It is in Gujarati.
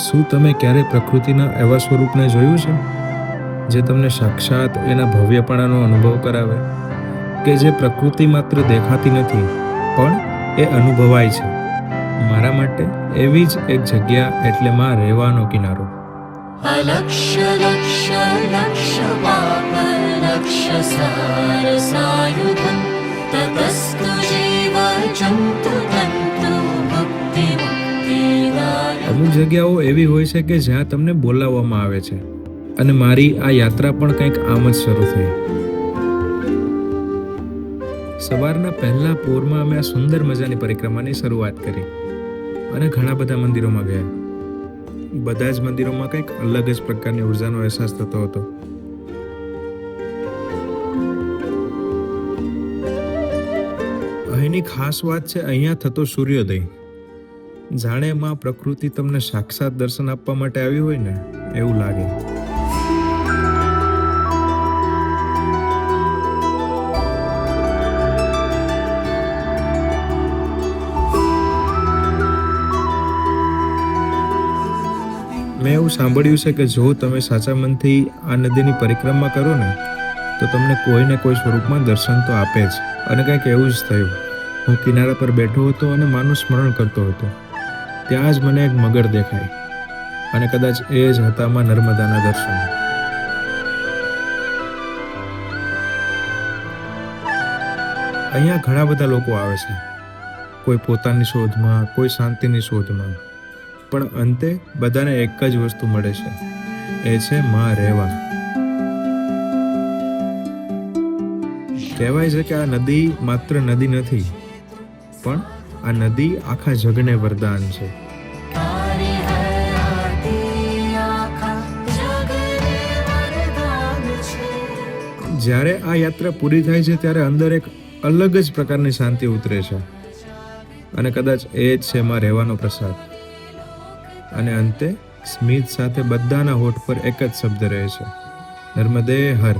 શું તમે ક્યારેય પ્રકૃતિના એવા સ્વરૂપને જોયું છે જે તમને સાક્ષાત એના ભવ્યપણાનો અનુભવ કરાવે? કે જે પ્રકૃતિ માત્ર દેખાતી નથી પણ એ અનુભવાય છે. મારા માટે એવી જ એક જગ્યા એટલે માં રહેવાનો કિનારો. अलक्ष्य लक्ष्य लक्ष्य पाप लक्ष्य सार सायुधं ततस्तु जीव जन्तु तन्तु मुक्ति मुक्तिदाय. અમુક જગ્યાઓ એવી હોય છે કે જ્યાં તમને બોલાવવામાં આવે છે, અને મારી આ યાત્રા પણ કંઈક આમ જ શરૂ થઈ. સવારના પહેલા પોરમાં અમે આ સુંદર મજાની પરિક્રમાની શરૂઆત કરી અને ઘણા બધા મંદિરોમાં ગયા. બધા જ મંદિરોમાં કંઈક અલગ જ પ્રકારની ઉર્જાનો અહેસાસ થતો હતો. અહીંની ખાસ વાત છે અહીંયા થતો સૂર્યોદય. જાણે માં પ્રકૃતિ તમને સાક્ષાત દર્શન આપવા માટે આવી હોય ને એવું લાગે. મેં એવું સાંભળ્યું છે કે જો તમે સાચા મનથી આ નદીની પરિક્રમા કરો ને તો તમને કોઈ ને કોઈ સ્વરૂપમાં દર્શન તો આપે જ. અને કંઈક એવું જ થયું. હું કિનારા પર બેઠો હતો અને માનું સ્મરણ કરતો હતો. ત્યાં જ મને એક મગર દેખાય, અને કદાચ એ જ હતા માં નર્મદાના દર્શન. અહીંયા ઘણા બધા લોકો આવે છે, કોઈ પોતાની શોધમાં, કોઈ શાંતિની શોધમાં, પણ અંતે બધાને એક જ વસ્તુ મળે છે, એ છે માં રહેવા. કહેવાય છે કે આ નદી માત્ર નદી નથી, પણ આ નદી આખા જગને વરદાન છે. જ્યારે આ યાત્રા પૂરી થાય છે ત્યારે અંદર એક અલગ જ પ્રકારની શાંતિ ઉતરે છે, અને કદાચ એ જ છે માં રહેવાનો પ્રસાદ. અને અંતે સ્મિત સાથે બધાના હોઠ પર એક જ શબ્દ રહે છે, નર્મદે હર.